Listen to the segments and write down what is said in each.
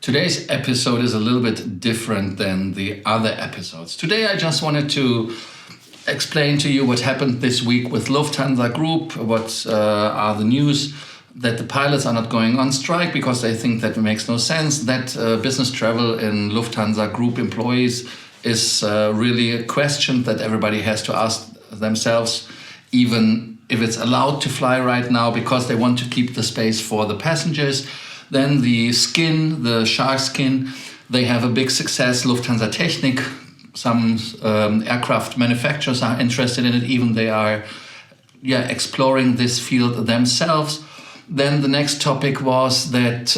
Today's episode is a little bit different than the other episodes. Today I just wanted to explain to you what happened this week with Lufthansa Group, what are the news, that the pilots are not going on strike because they think that it makes no sense, that business travel in Lufthansa Group employees is really a question that everybody has to ask themselves, even if it's allowed to fly right now, because they want to keep the space for the passengers. Then the shark skin, they have a big success. Lufthansa Technik, some aircraft manufacturers are interested in it, even they are exploring this field themselves. Then the next topic was that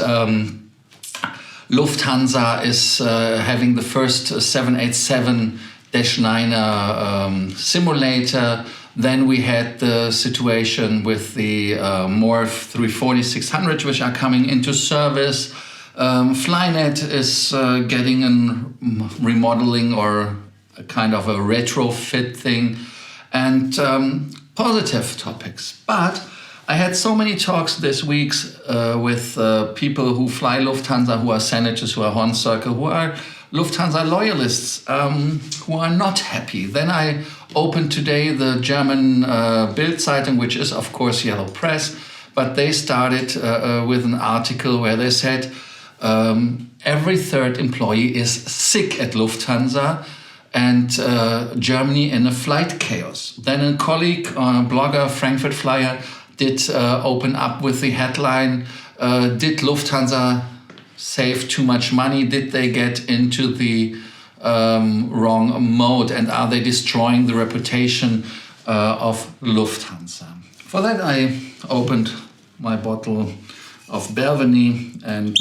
Lufthansa is having the first 787-9 simulator. Then we had the situation with the more 340-600, which are coming into service. Flynet is getting a remodeling or a kind of a retrofit thing, and positive topics. But I had so many talks this week with people who fly Lufthansa, who are senators, who are Horn Circle, who are Lufthansa loyalists, who are not happy. Then I opened today the German Bild Zeitung, which is of course yellow press, but they started with an article where they said every third employee is sick at Lufthansa and Germany in a flight chaos. Then a colleague, blogger, Frankfurt Flyer, did open up with the headline, did Lufthansa save too much money? Did they get into the wrong mode, and are they destroying the reputation of Lufthansa? For that I opened my bottle of Belveny and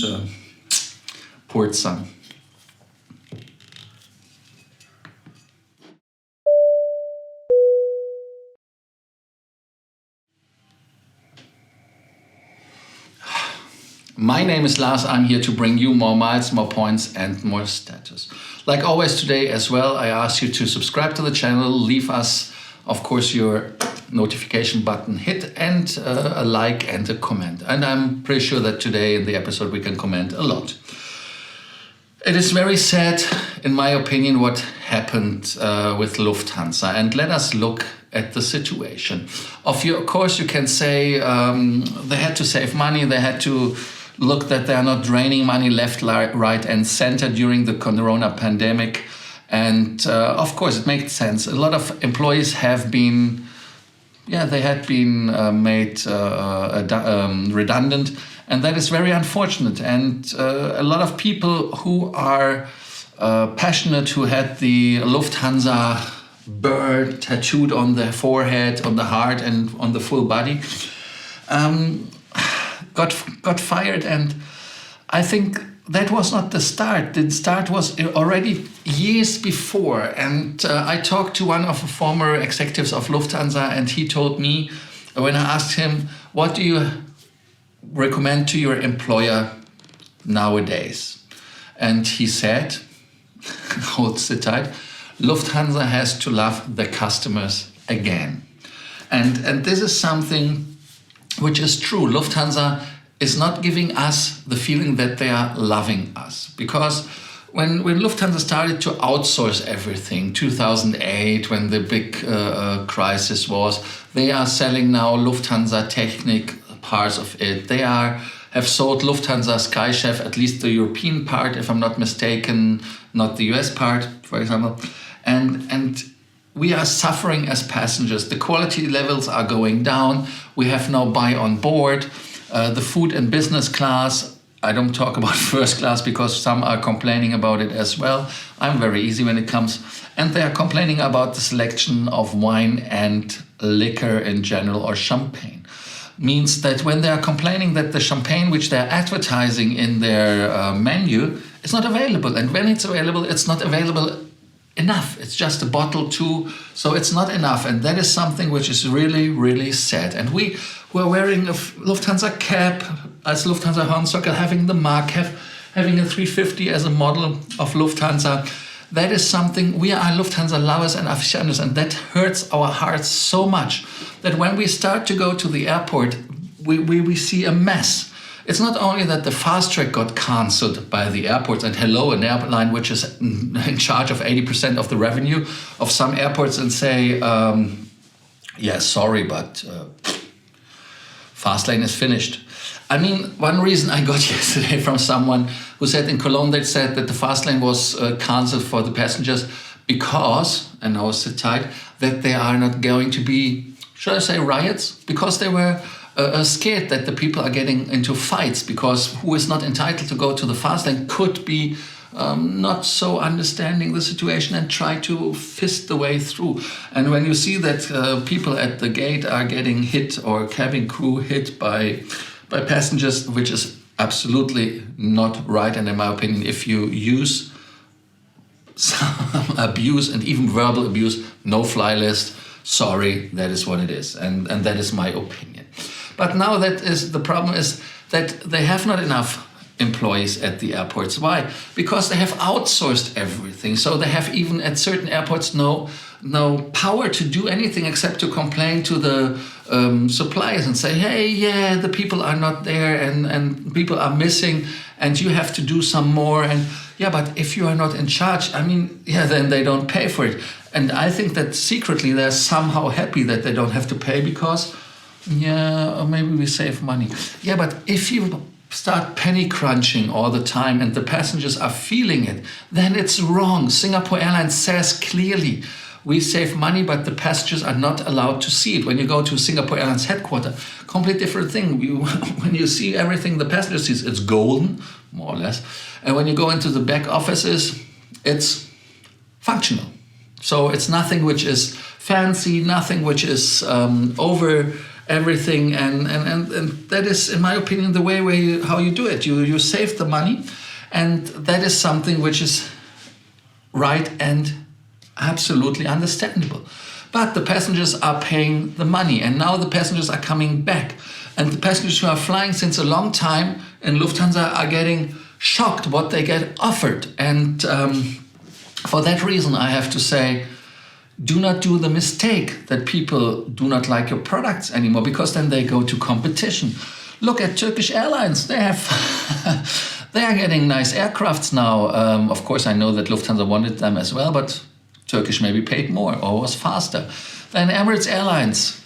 poured some. My name is Lars. I'm here to bring you more miles, more points, and more status. Like always today as well, I ask you to subscribe to the channel, leave us, of course, your notification button hit, and a like and a comment. And I'm pretty sure that today in the episode we can comment a lot. It is very sad, in my opinion, what happened with Lufthansa. And let us look at the situation. Of course, you can say they had to save money, they had to look that they are not draining money left, right, and center during the corona pandemic. And of course, it makes sense. A lot of employees have been, they had been made redundant. And that is very unfortunate. And a lot of people who are passionate, who had the Lufthansa bird tattooed on their forehead, on the heart, and on the full body, got fired. And I think that was not the start. The start was already years before. And I talked to one of the former executives of Lufthansa, and he told me, when I asked him, what do you recommend to your employer nowadays? And he said, hold it tight, Lufthansa has to love the customers again. And this is something which is true. Lufthansa is not giving us the feeling that they are loving us. Because when Lufthansa started to outsource everything, 2008, when the big crisis was, they are selling now Lufthansa Technik, parts of it. They have sold Lufthansa Sky Chef, at least the European part, if I'm not mistaken, not the US part, for example. And we are suffering as passengers. The quality levels are going down. We have now buy on board. The food and business class, I don't talk about first class because some are complaining about it as well. I'm very easy when it comes. And they are complaining about the selection of wine and liquor in general, or champagne. Means that when they are complaining that the champagne which they're advertising in their menu is not available. And when it's available, it's not available enough. It's just a bottle too, so it's not enough. And that is something which is really, really sad. And we were wearing a Lufthansa cap as Lufthansa Horn Circle, having the mark, having a 350 as a model of Lufthansa. That is something, we are Lufthansa lovers and aficionados, and that hurts our hearts so much that when we start to go to the airport, we see a mess. it's not only that the fast track got cancelled by the airports, and hello, an airline which is in charge of 80% of the revenue of some airports, and say, yeah, sorry, but fast lane is finished. I mean, one reason I got yesterday from someone who said in Cologne, they said that the fast lane was cancelled for the passengers because, and now sit tight, that there are not going to be, should I say, riots? Because they were scared that the people are getting into fights, because who is not entitled to go to the fast lane could be not so understanding the situation and try to fist the way through. And when you see that people at the gate are getting hit, or cabin crew hit by passengers, which is absolutely not right. And in my opinion, if you use some abuse and even verbal abuse, no fly list, sorry, that is what it is. And that is my opinion. But now the problem is that they have not enough employees at the airports. Why? Because they have outsourced everything. So they have even at certain airports no power to do anything except to complain to the suppliers and say, hey, yeah, the people are not there and people are missing and you have to do some more. And yeah, but if you are not in charge, I mean, yeah, then they don't pay for it. And I think that secretly they're somehow happy that they don't have to pay because, yeah, or maybe we save money. Yeah, but if you start penny crunching all the time and the passengers are feeling it, then it's wrong. Singapore Airlines says clearly, we save money, but the passengers are not allowed to see it. When you go to Singapore Airlines headquarters, complete different thing. When you see everything the passenger sees, it's golden, more or less. And when you go into the back offices, it's functional. So it's nothing which is fancy, nothing which is over everything, and that is, in my opinion, the way how you do it. You save the money, and that is something which is right and absolutely understandable. But the passengers are paying the money, and now the passengers are coming back, and the passengers who are flying since a long time in Lufthansa are getting shocked what they get offered. And for that reason, I have to say, do not do the mistake that people do not like your products anymore, because then they go to competition. Look at Turkish Airlines. They are getting nice aircrafts now. Of course, I know that Lufthansa wanted them as well, but Turkish maybe paid more or was faster. Then Emirates Airlines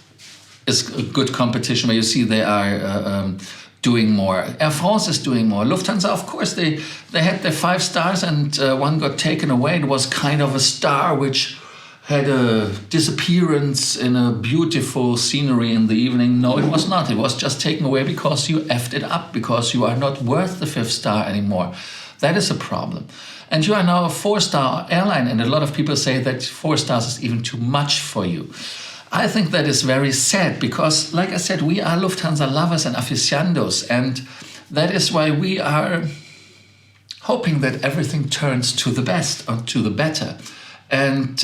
is a good competition where you see they are doing more. Air France is doing more. Lufthansa, of course, they had their 5 stars and one got taken away. It was kind of a star which had a disappearance in a beautiful scenery in the evening. No, it was not. It was just taken away because you effed it up, because you are not worth the 5th star anymore. That is a problem. And you are now a 4-star airline, and a lot of people say that 4 stars is even too much for you. I think that is very sad because, like I said, we are Lufthansa lovers and aficionados, and that is why we are hoping that everything turns to the best or to the better. And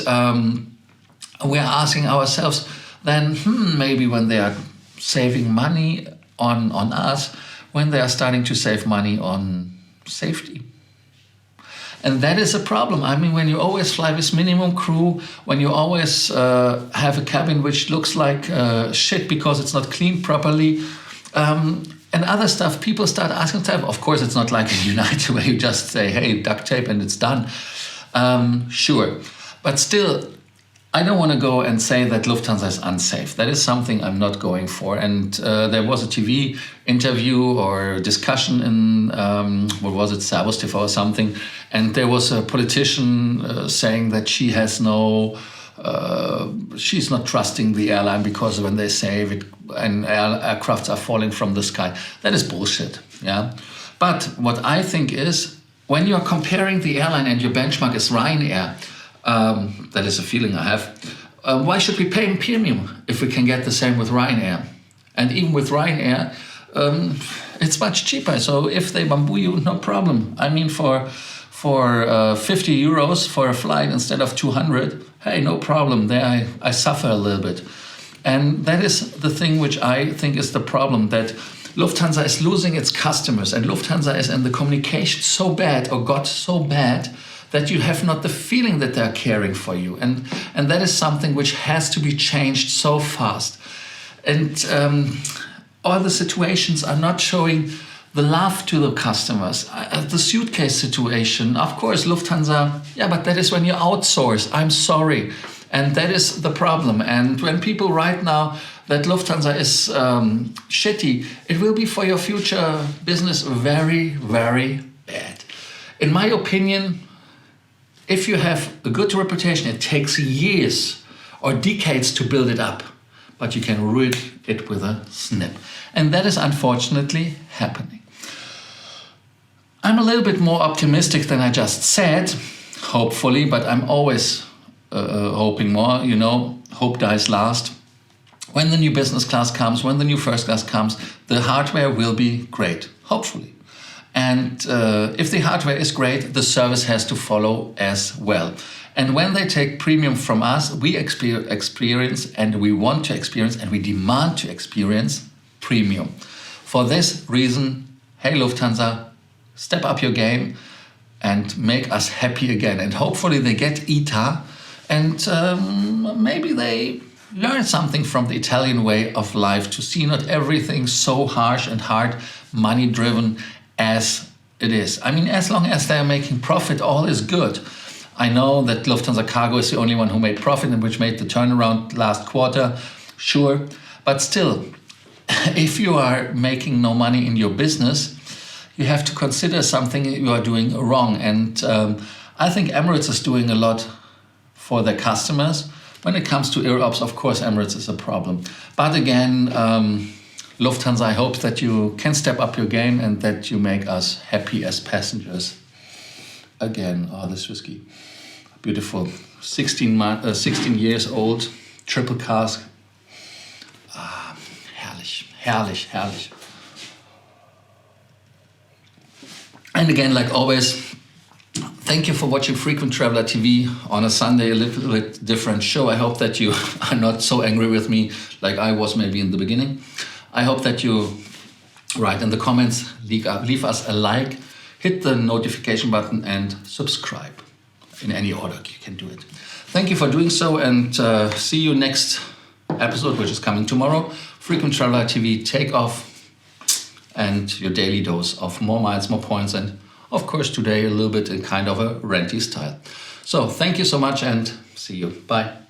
we're asking ourselves then, maybe when they are saving money on us, when they are starting to save money on safety. And that is a problem. I mean, when you always fly with minimum crew, when you always have a cabin which looks like shit because it's not cleaned properly, and other stuff, people start asking themselves. Of course, it's not like in United where you just say, hey, duct tape and it's done. Sure. But still, I don't want to go and say that Lufthansa is unsafe. That is something I'm not going for. And there was a TV interview or discussion in, what was it, Servus TV or something. And there was a politician saying that she has she's not trusting the airline because when they save it and aircrafts are falling from the sky. That is bullshit, yeah. But what I think is, when you're comparing the airline and your benchmark is Ryanair, that is a feeling I have. Why should we pay premium if we can get the same with Ryanair? And even with Ryanair, it's much cheaper. So if they bamboo you, no problem. I mean, for 50 euros for a flight instead of 200, hey, no problem. There I suffer a little bit. And that is the thing which I think is the problem, that Lufthansa is losing its customers, and Lufthansa is in the communication so bad or got so bad that you have not the feeling that they're caring for you. And that is something which has to be changed so fast. And all the situations are not showing the love to the customers, the suitcase situation. Of course, Lufthansa, yeah, but that is when you outsource. I'm sorry. And that is the problem. And when people write now that Lufthansa is shitty, it will be for your future business very, very bad. In my opinion, if you have a good reputation, it takes years or decades to build it up, but you can ruin it with a snap. And that is unfortunately happening. I'm a little bit more optimistic than I just said, hopefully, but I'm always hoping more, hope dies last. When the new business class comes, when the new first class comes, the hardware will be great, hopefully. And if the hardware is great, the service has to follow as well. And when they take premium from us, we experience and we want to experience and we demand to experience premium. For this reason, hey Lufthansa, step up your game and make us happy again. And hopefully they get ITA and maybe they learn something from the Italian way of life to see not everything so harsh and hard, money-driven as it is. I mean, as long as they're making profit, all is good. I know that Lufthansa Cargo is the only one who made profit and which made the turnaround last quarter, sure. But still, if you are making no money in your business, you have to consider something you are doing wrong. And I think Emirates is doing a lot for their customers. When it comes to Aerops, of course, Emirates is a problem. But again, Lufthansa, I hope that you can step up your game and that you make us happy as passengers. Again, this whiskey, beautiful, 16 years old, triple cask. Herrlich, herrlich, herrlich. And again, like always, thank you for watching Frequent Traveler TV on a Sunday, a little bit different show. I hope that you are not so angry with me like I was maybe in the beginning. I hope that you write in the comments, leave us a like, hit the notification button and subscribe. In any order, you can do it. Thank you for doing so and see you next episode, which is coming tomorrow. Frequent Traveler TV, take off and your daily dose of more miles, more points, and of course today a little bit in kind of a renty style. So thank you so much and see you. Bye.